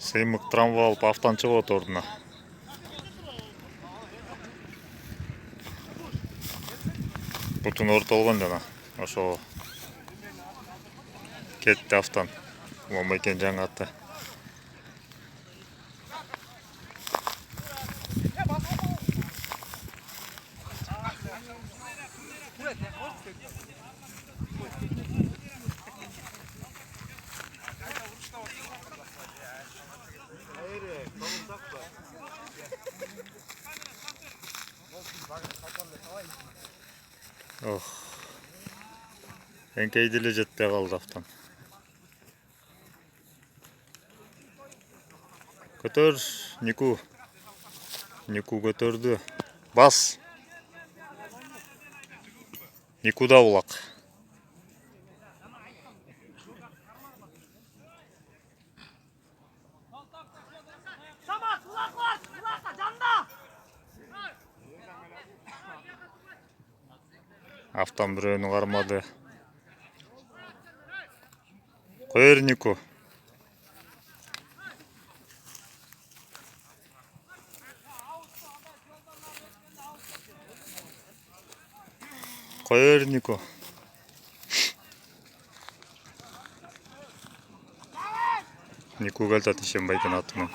Сыймык трамвай алып автан чыгып ордуна. Бутун ортолгон жана ошо кетти автан. Мома экен жаңы аты. Эңкейди эле жетпей калды автан. Көтөр, Нику. Нику көтөрдү. Бас. Никуда улак. Автан бирөөнү кармады. Койер Нику. Койер Нику. Нику келтат Ишенбайдын атынан.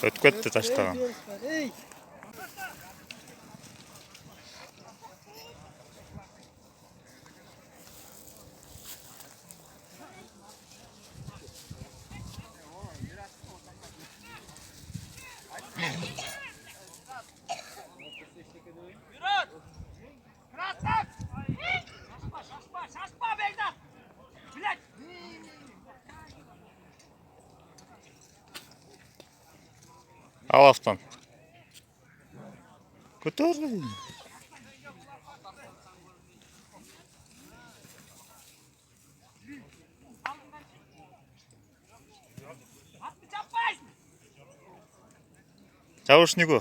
Өтүп кетти таштаган. Ал автан. Көтөр. Чабыш Нику.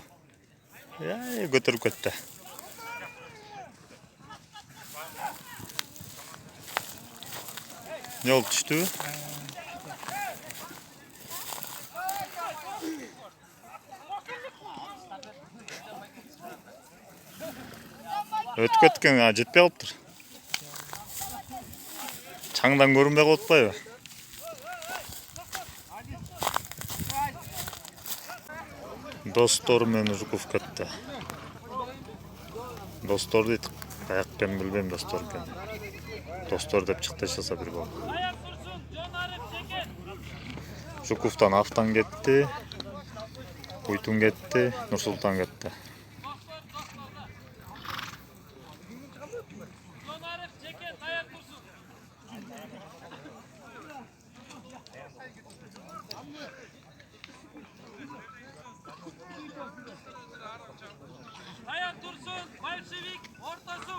Көтөрүп кетти. Не болду, түштүбү? Өтүп кеткен, жетпей калыптыр. Чаңдан көрүнбөй калып атпайбы? Достор менен Жуков кетти. Достор дейт. Каяк экенин билбейм, достор экен. Достор деп чыкты эчесе бир бол. Жуковтан автан кетти. Уйтун кетти, Нурсултан кетти. Dayan dursun, Bolşevik, orta su.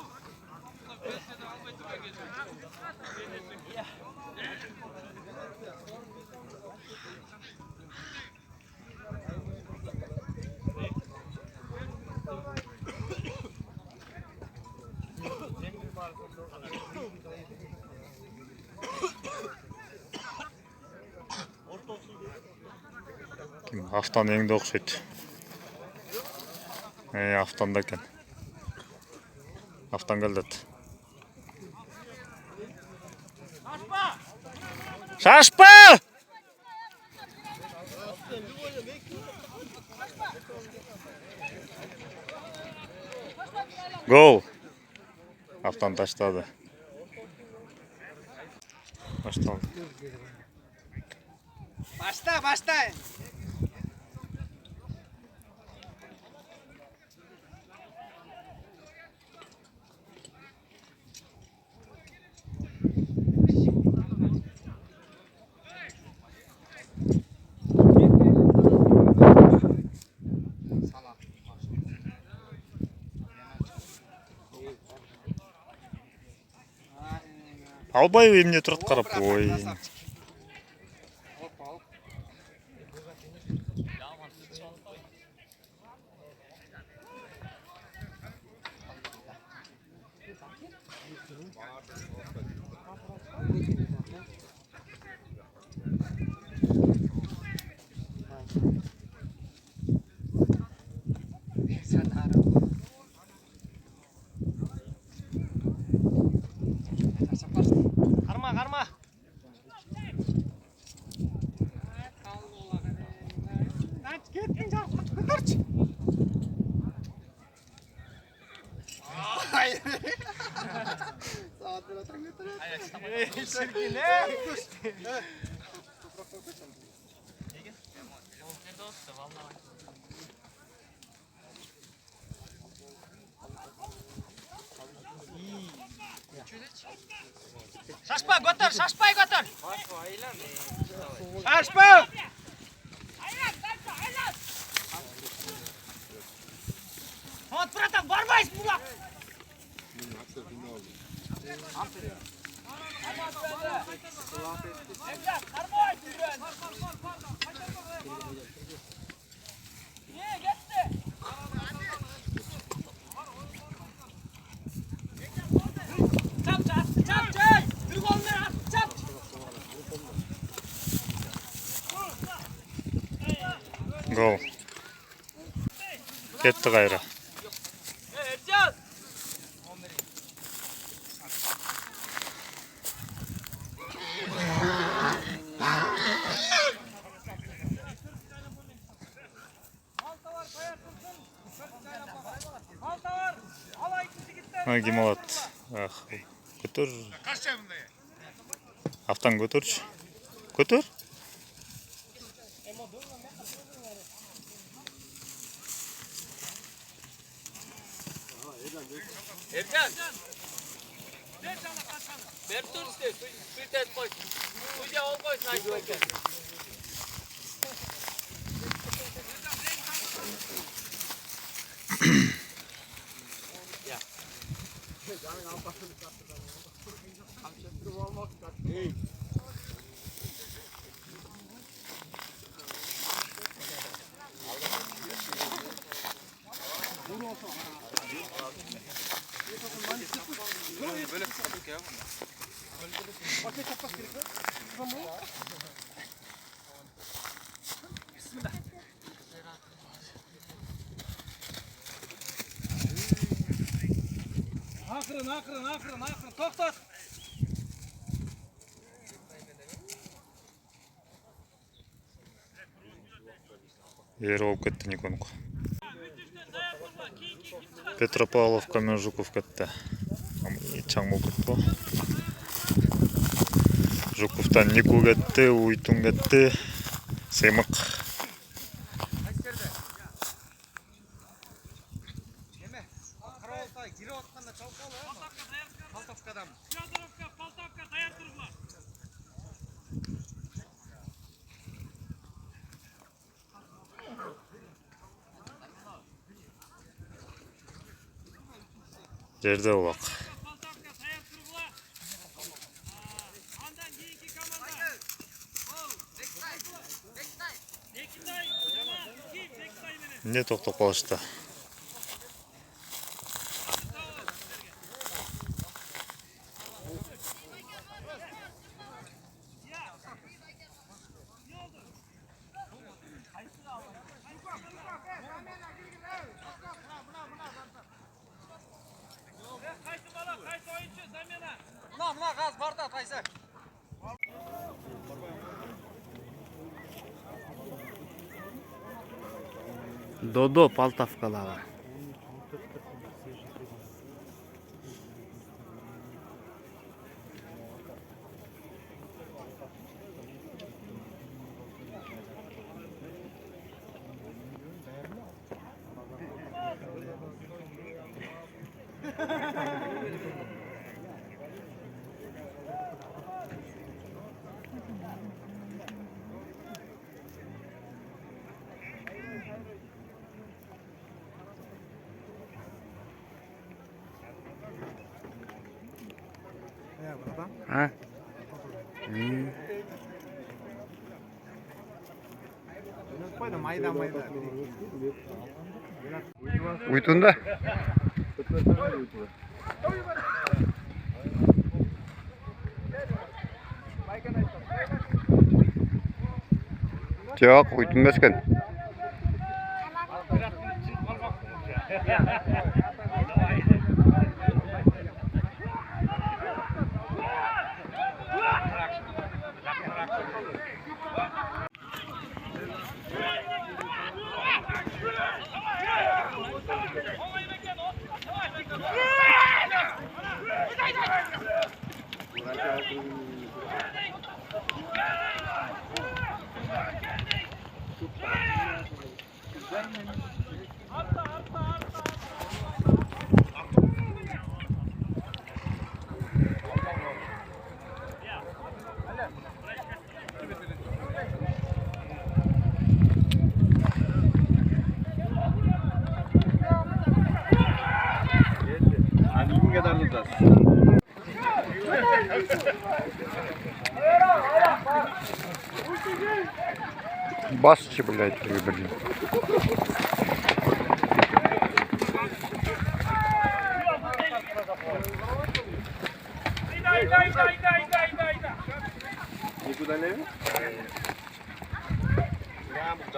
Автан эңде окшойт. Автанда экен. Автан келдет. Шашпа! Гол. Автан таштады. Башталды. Başla. Албай эмне турат карап. Ой. Şaşpa götür, şaşpay götür. Şaşpa. Hot bırakın, varmayız bulak. Niye gitti? Çap çap çap çap. Bir golünü at çap. Gol. Ketdi gayra. Ercan. Ha, kim alat? Ah, götür. Aftan götürç. Götür. Ercan. Ver tur işte, suyu tez koy. Suya ol koy, nay koy. Akırın, toksat. Yer olып кетті Никонко. Петропавловка мен Жуков кетті. Чаң болып кетті. Жуковтан Нику кетті, Уйтун кетті. Сыймық. Полтавка, даяр тұрғылар. Жерде олақ. Полтавка, даяр тұрғылар. Андан кейінгі команда. Бектай, жаман, киіп Бектай менен. Не тоқтап қалышты. Mına gaz barda Tayser. Додо Полтавкалага. Ha? Уйтунда? Жоқ, уйтунбас екен. tutacağız. Basçı bile etkileri birliği.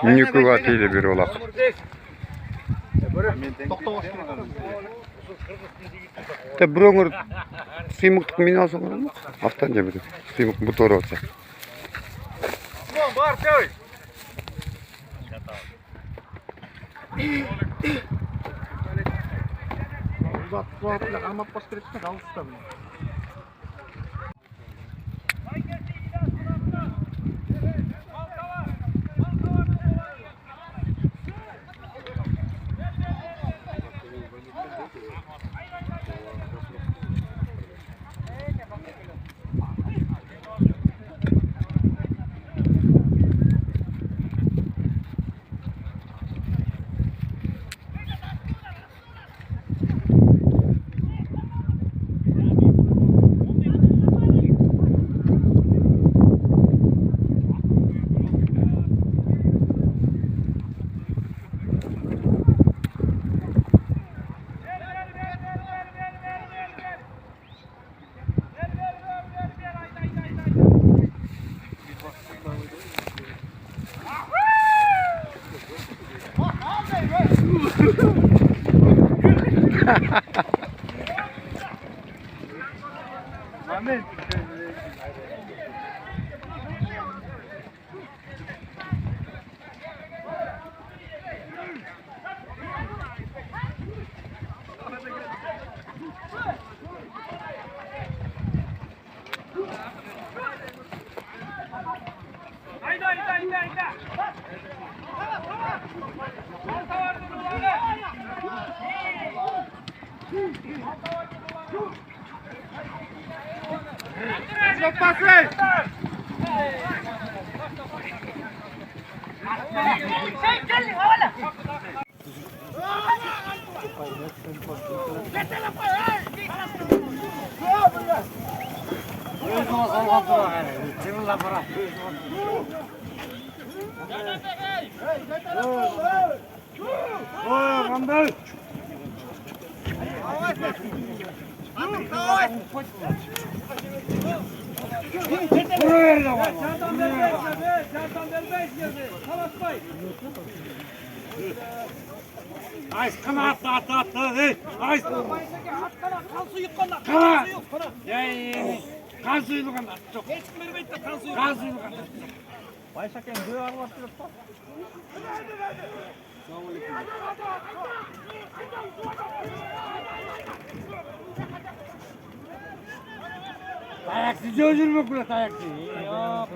Nükü vatıyla bir olak. De buronur sıyımıktık mini alsa olur mu? Aftanca bir sıyımık bu doğru olsa. Ays kanat at hey ays kan suyu kanat ya kan suyu kanat çok hiç vermeydi kan suyu kanat Bayşaken göğe arvattırıp bak Tayaksız öldürme kula tayaksız yok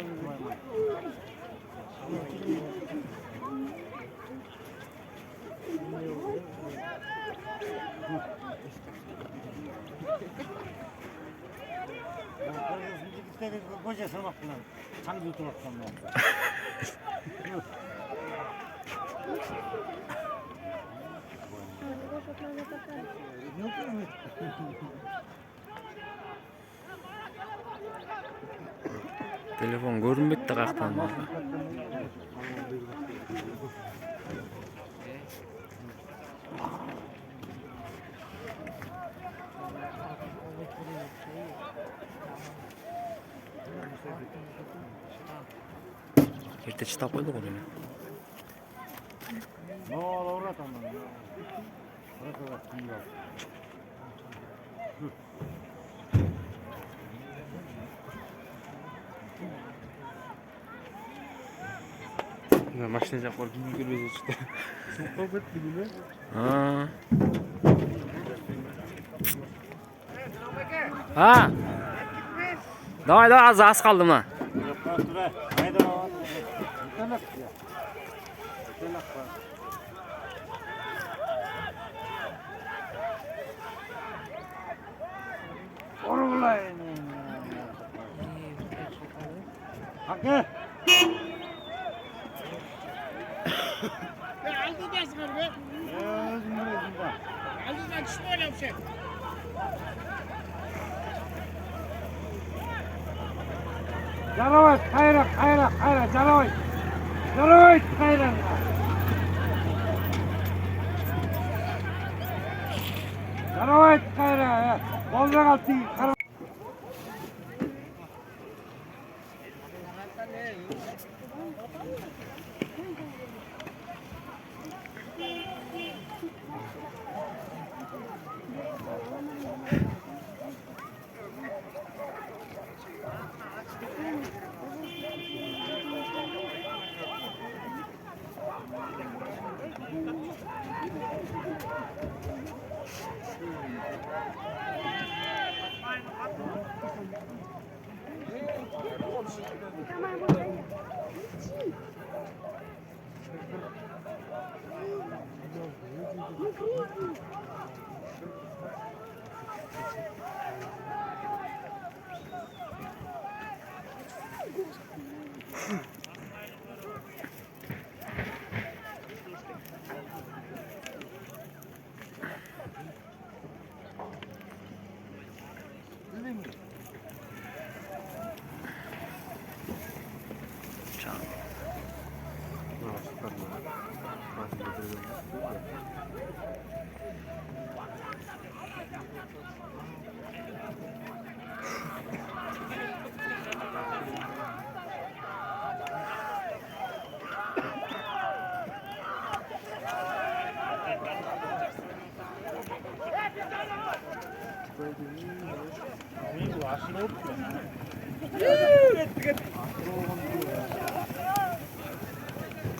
koca sarmakla çangı tutarsan Telefon görünmedi taraftan. Erta çıtap koyduk oraya. Ne olur tamam. Burası iyi bak. Машина жақ көргім келмей çıktı. Çok etli gibi. Ha. Ha. Давай, az kaldı mı? Hakkı. Aldı da sıkar be. Özüm. Aldı da düşme öyle bir şey. Жаровайт, қайра, жаровайт. Жаровайт, қайра. Жаровайт, қайра. Қолда қалды.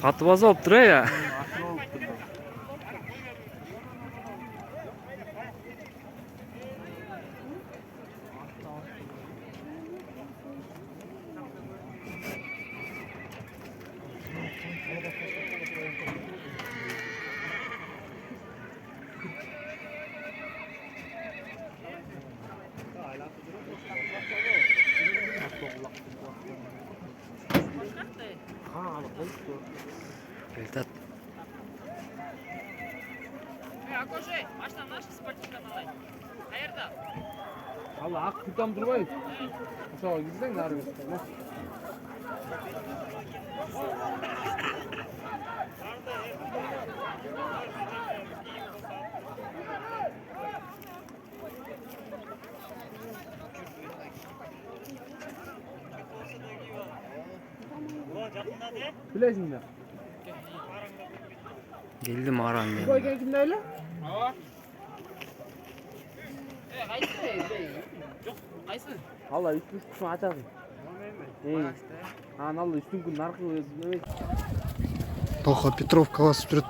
Katı baza olup duruyor ya. Beltat. Акоши, машина наша спортивный канал. Қайерда? Allah ақ күтам тұрбай. Ошоға кирсең нары берсең. Bilesің mi? Geldim aran Bu geldim. ayken kimde öyle? Қайсы? Жоқ, қайсы? Allah üstün kuşunu açasın. İyi. Ha Allah üstün kun narkı evet. Тоха Петровка басып жүрөт.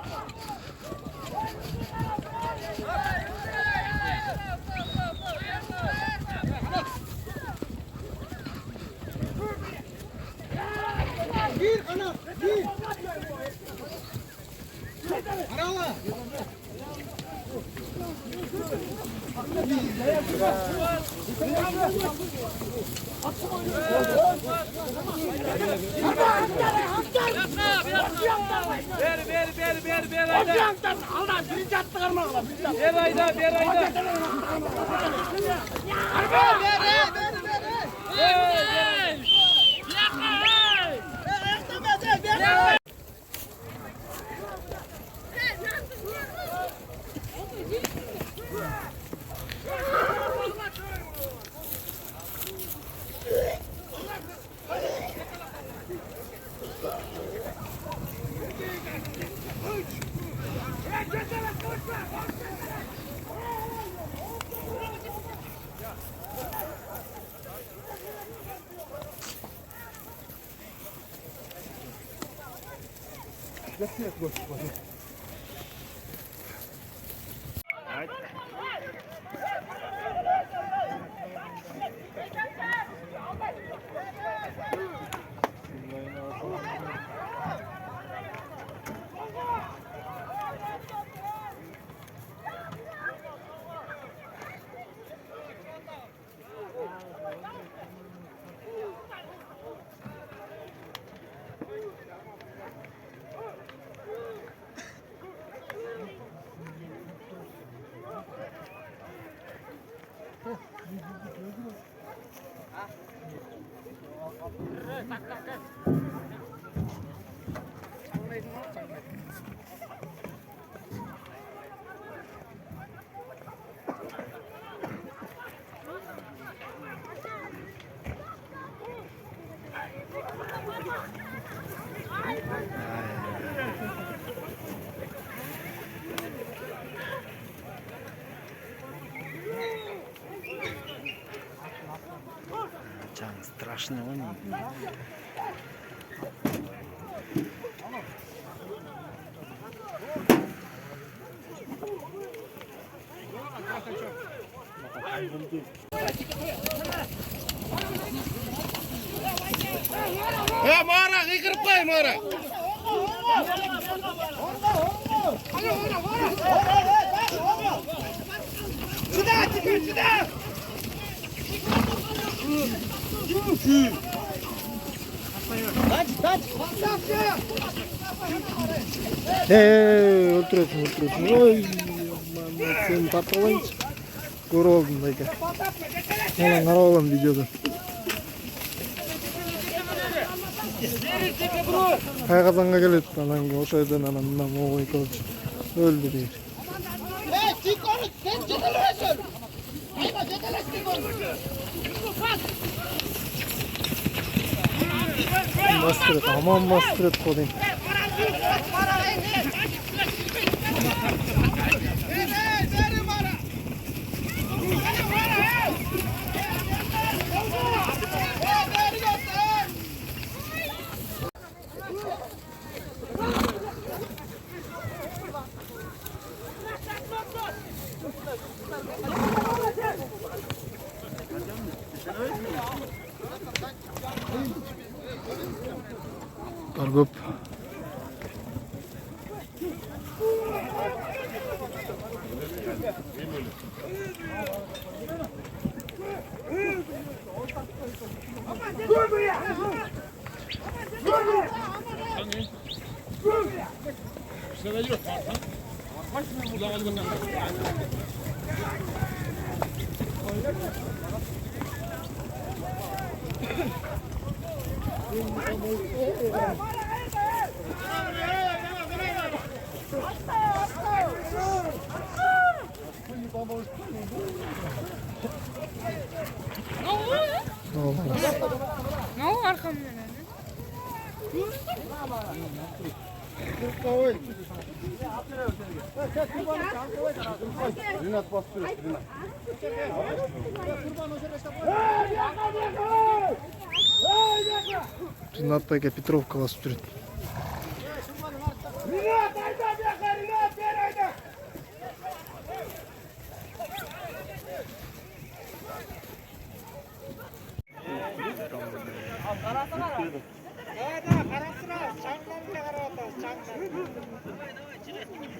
Can страшный он. өлтіресің. Ой, сені тартып алайыншы. Көріп алдым да екен. Анан қарап аламын видеода. Қайқазанға келеді, анан ошо жерден анан мына моғой көріп өлді дейді. Бастырет, аман бастырет қодайын. Көп. Ne o arkamdan öyle? Ринат байке Петровка басып жүреді.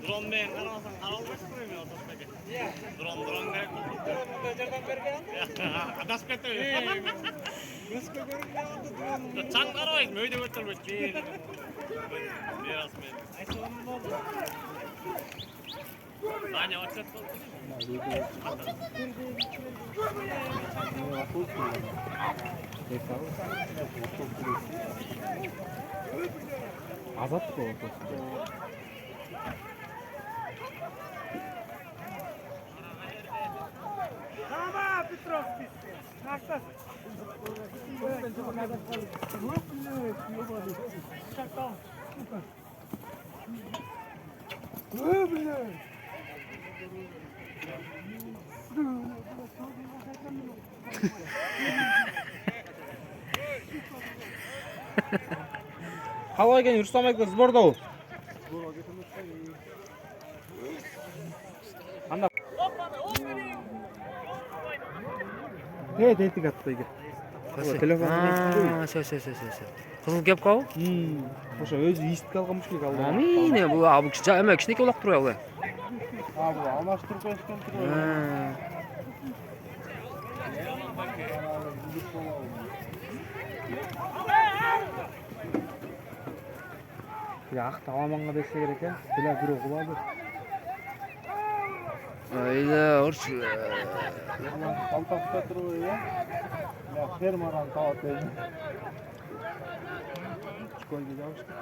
Dronмен қарамасаң қаралмайсың ғой мен отасыға. Дрон керек. Дронда жардам берген. Адасып кетті. Көзге көрінбей дрон. Чаң қарабайсың, өйде өтірмейді. Берасымен. Айсоғаным болды. Даня отсет болды. Азат қой отасы. Петровский. Настас. Қалай екен Рустам әке сборда ол? Анда. Тетик атты екен. Қызыл кепка ол? Ошо өзі естіп қалған мүшкілік алды. Амине, бұл абы кішінеке олақ тұру әлі. Бұл алмаштырып өскен тұру. Ақ таламанға берсе керек ya. Біля бір оғылады. Ayda, ұршы. Қалтақта тұру ya. Фермадан тауат еді. Koyga jabıştı.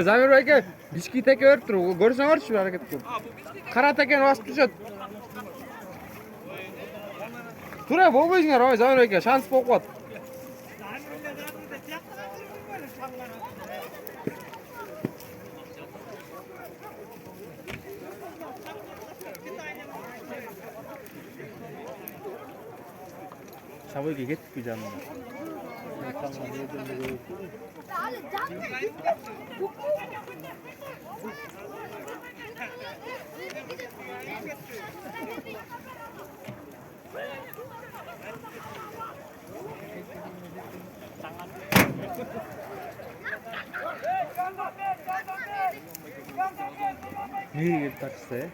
Zamir aka, biskit aka berib tur. Ko'rsanglar shu harakat qilib. Qara takan bosib tushadi. Tura, bo'lmaysinglar, voy Zamir aka, shans bo'lib qoldi. Şavoyga ketdik bu canım. Nereye gelip taksite?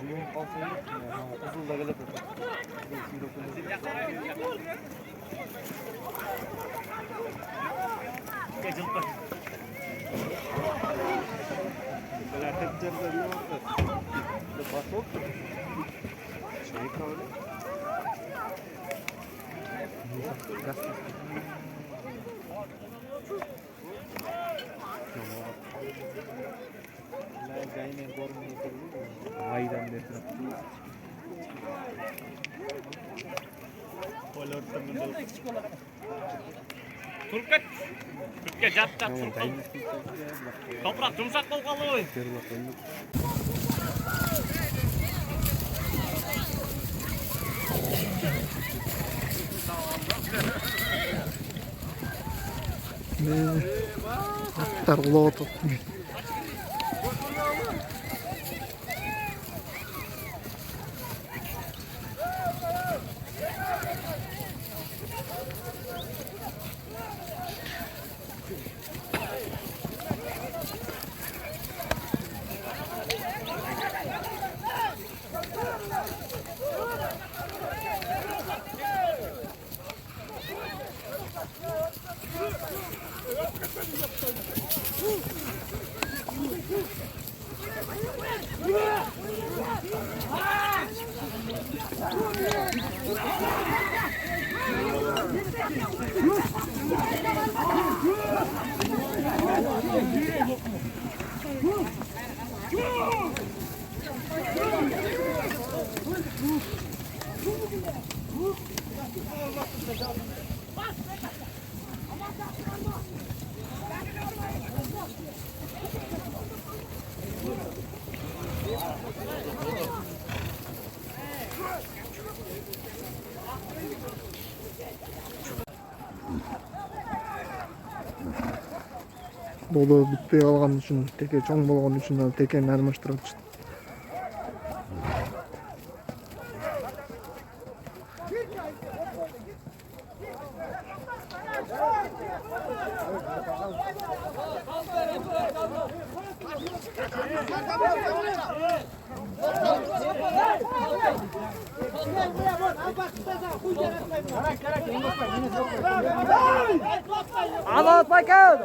Düğün kalsın yok mu ya? Kızıl da gelip Aydan beri. Turkat. Turkka jattab turqal. Toprak yumshoq bo'lib qoldi o'y. Atlar ulab o'tibdi. Dodo bitpey kalgan üçün, teke çoğun bolgan üçün tekeni almashtırып atышты. Anlat bakalım.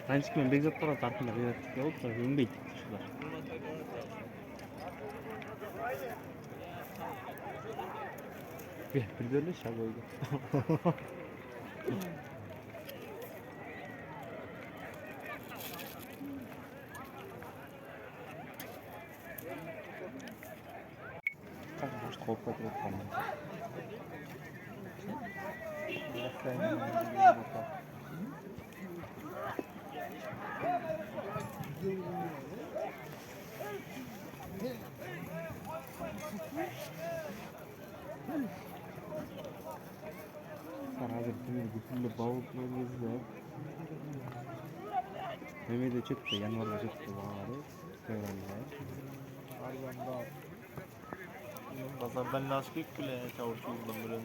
Tanışıkмен Бекзаттарға тартында бейнеттікке болып, өнбейді шылар. Bir böyle şaboydu. Boş korkak yok. Hazır bütün bağlıklar gezdi. Mehmet'e çıktı, yanvarda çıktı bari. Fevran'da. Pazardan lastik bile çavuşuldum böyle.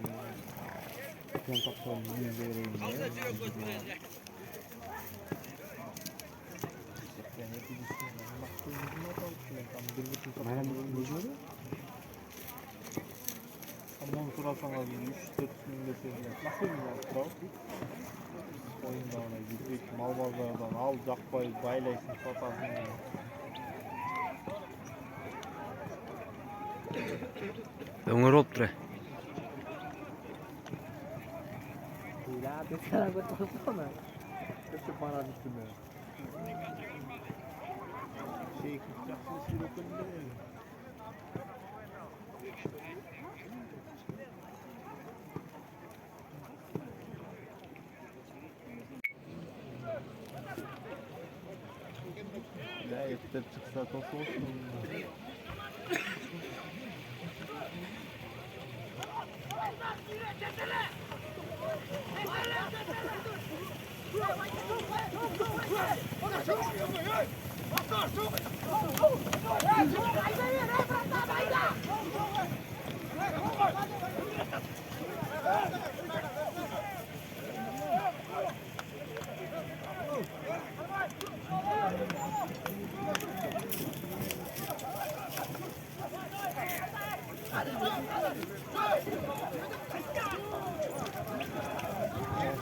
Kontaktan yüzde vereyim diye. Aman sorarsanız 3-4 gün deseydiler. Nasıl bir mal? Oyunda ona gidecek mal pazardan al, jakpay, baylaysın, satarsın. Öңөр болуп тур. Ya bekara götürsene. Kötü para düştüme. Şey, kısacaksın, sürükünde. Ya etler çıksa topu olsun.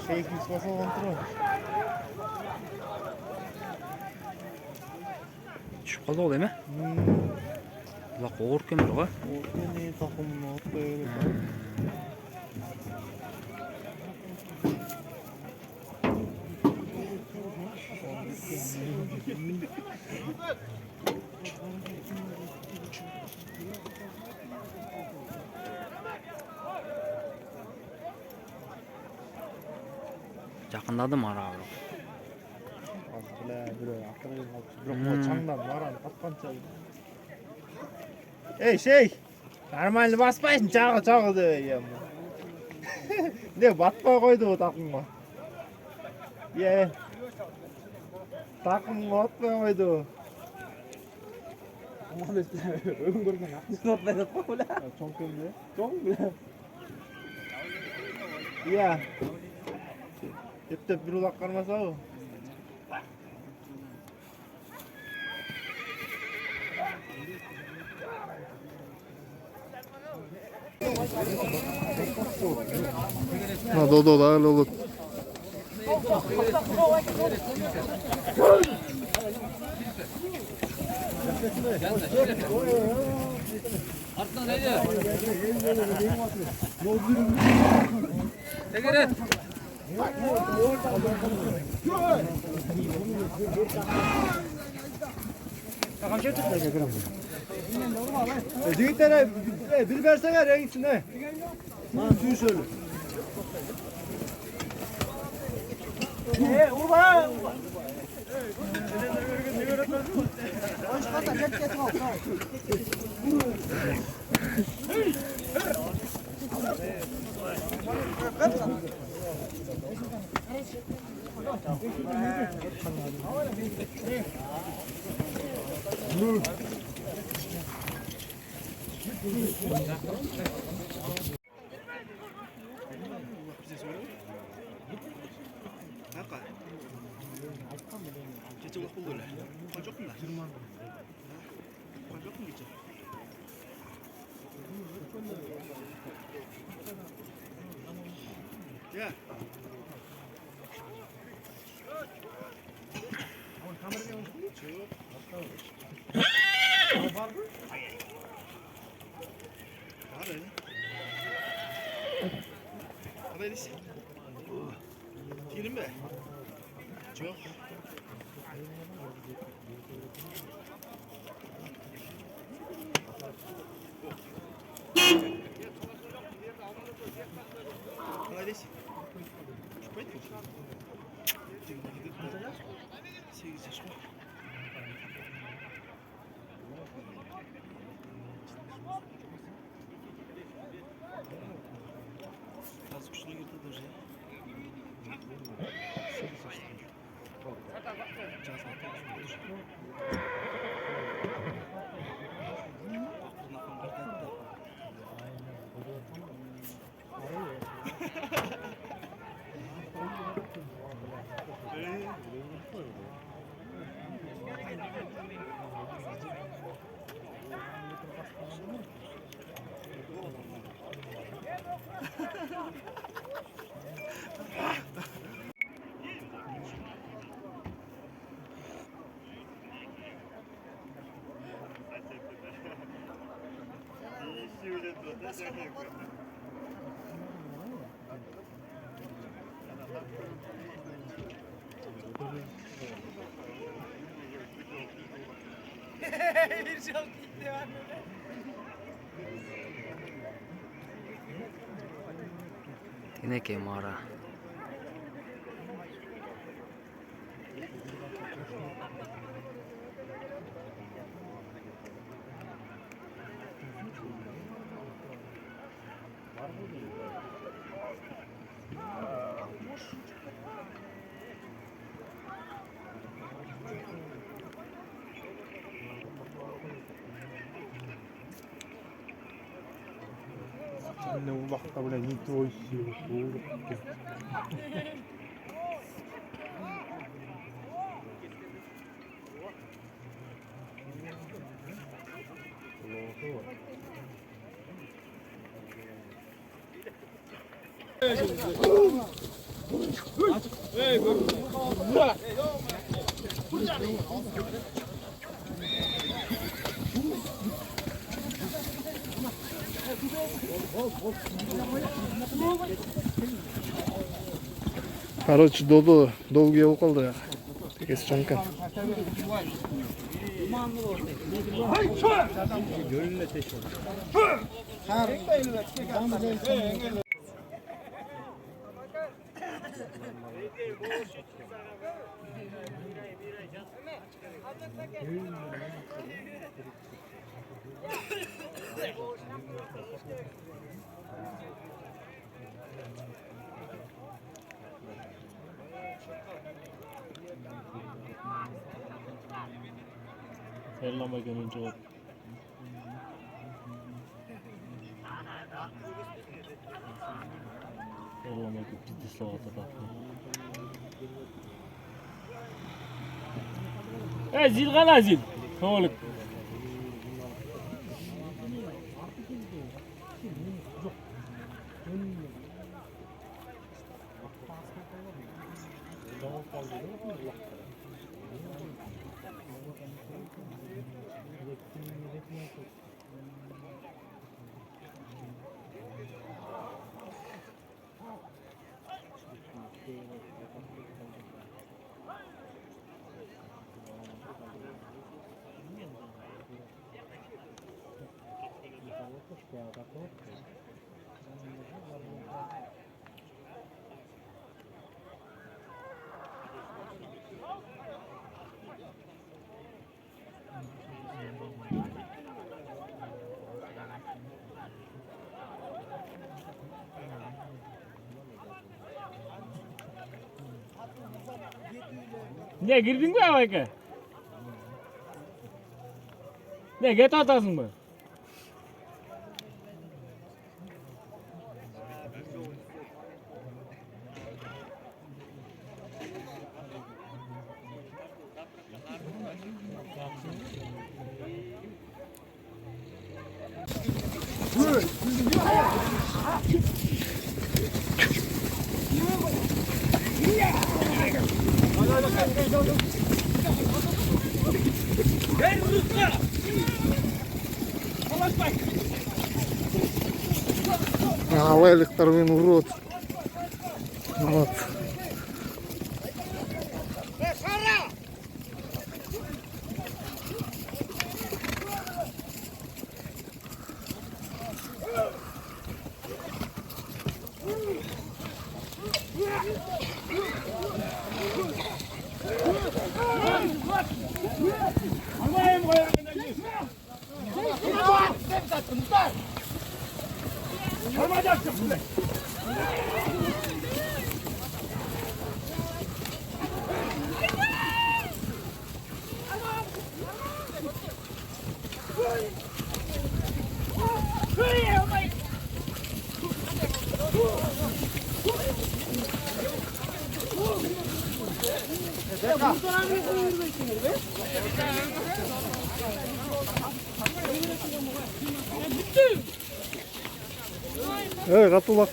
Şey kısması kontrol. Түшүп калды ол эме? Улак оор экен бирок, O ne takımını atlayalım. Жакындадым арага бирок. Бирок чаңдан баран атканча. Ey şey. Нормально баспайсың чагы деп. Не батпай койду bu takımga. Ye. Takımga atpay койду. Öngörген акчасын атпай жатпа беле. Чоң кемде? Чоң беле. Iya. Eптеп bir ulak karmasa o. Надо да лолот. Артынан әйді. Тегерет. Jigitler bir versene rengisine. Lan suyu söyle. Ulan! Geçen okul öyle. Kaç okul var? 20. Kaç okul geçen? Teneke mara. Anne ulakta bile nitro istiyor. Doğru. Короче, долгие около. Такие странка. Ellemeden önce o. Ellemeden ciddi salata bakma. Zil qala zil. To'liq. Ne girdin mi havaya? Ne get atasın mı? Алайлыктар мени урут. Вот. Гатулак.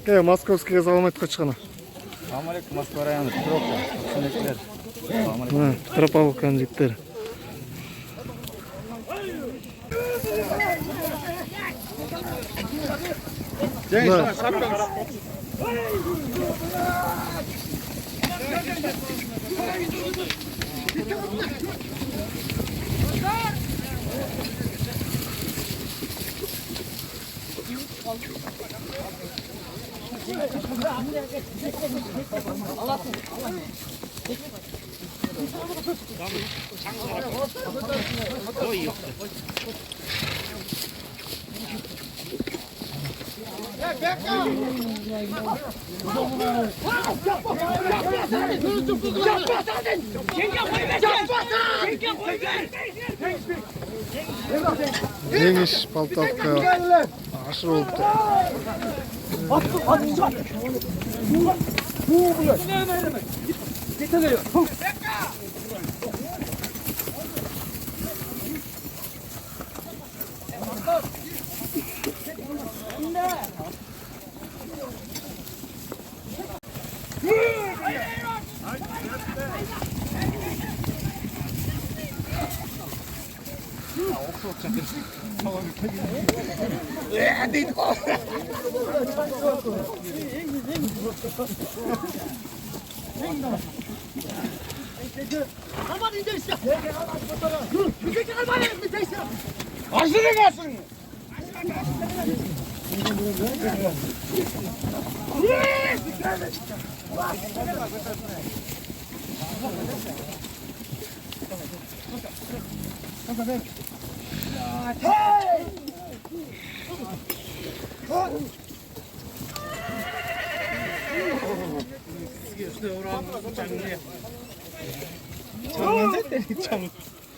Московскийге саламатка чыккана. Салам алейкум, Москва району, Петровка, Оксунеклер. Салам алейкум. Петропавловканын жигиттери. Жеңиш Полтавка ашыр болупту.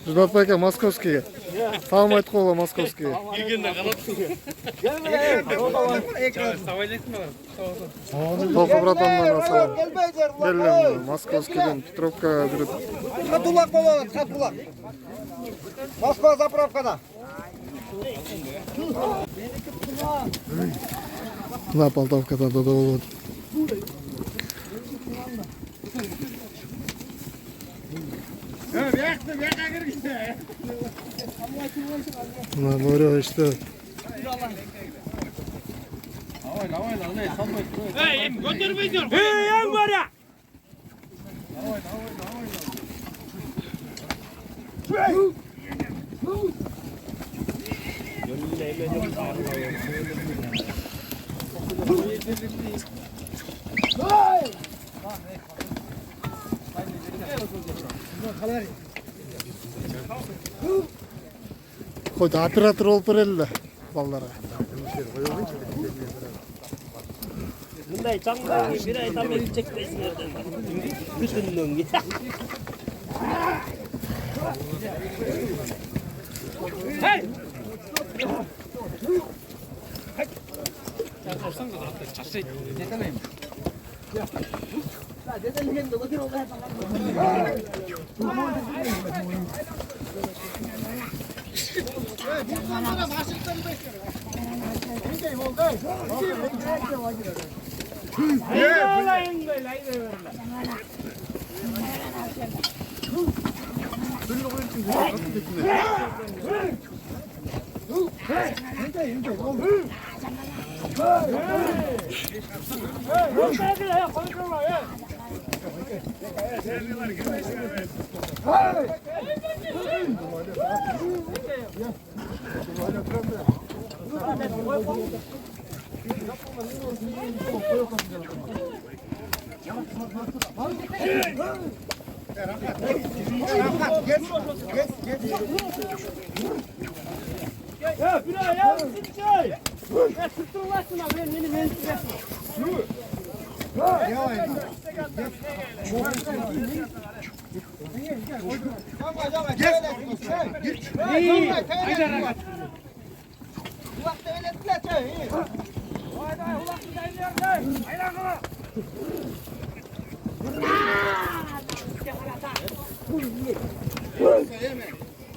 Ребят, байка московские. Салам айтып коела московские. Толку братандан асалам. Келдим московскийден Петровкага жүрүп. Катулак болот, катулак. Москва заправкада. Мына Полтавкада да болот. Мына море иште. Götürmeyeceğim. Yan var ya. Койду оператор болуп берели да балдарга. Bunday çamurda bir ay tam evlilik beslerden. Bütün gün git. Hey!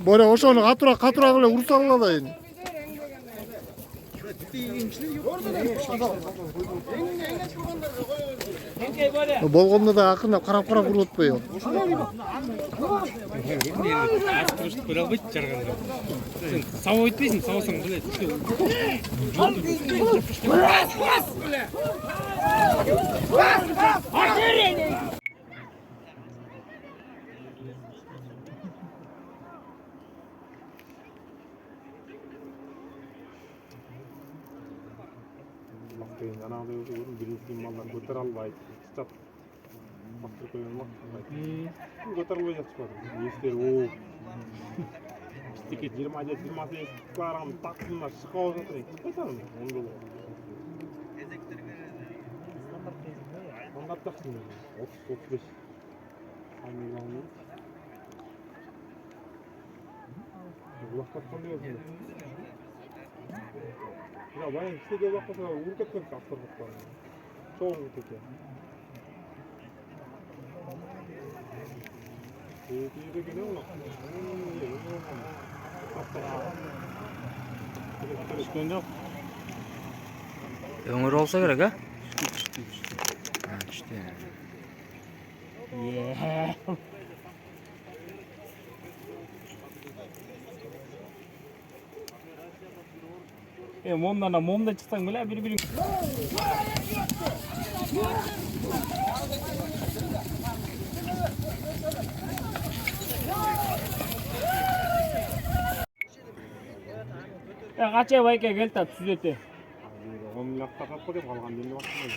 Böyle ошону катура эле урса алайын. Болгондо да акырындап карап уруп атпайбы? Көре албайт жарганда. Сен сабап айтпайсың, сабасаң билет. Anadolu birinci mallar götür albaydı. Çat. Baktır koyulmak. Götür albaydı çıkmadı. Yester o. İşte 20-28 klaram taksınlar çıkıyor zaten. Çıkmadı mı? Onu da. Standart taksınlar. 30-35. Aynı yılında. Kulak taksan diyorsun. Ya bayağı işte gel bakmasın vurdu kırk aktırdık bana. Çoğun vurdu ki. Yürü güne ola. Öңür olsa gerek ha? İşte. Momdan momdan çıksan bile bir. Ya kaça bayka gel tat süzete. 10 lakta kapı dep kalgan deli bakmıyor.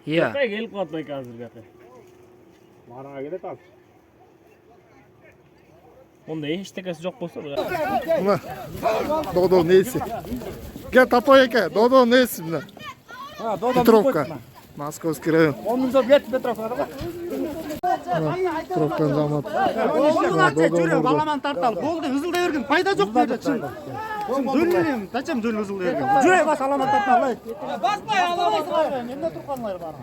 Iya. Gelip kaldı hazır bakı. Mara gele tal. Onda hiç tekesi yok bolsa da. Мына Додо несі? Гел тапай эке, Додо несі мына? Петровка. Московский район. Онунда бет Петровка бар. Петровканың заматы. Жүрөм баламан тартал. Болды, ызылдай берген пайда жок деді. Дөлем, тачам дөл ызылдай берген. Жүрөй бас аламан тартал. Баспай аламан. Эмне турганлар бар?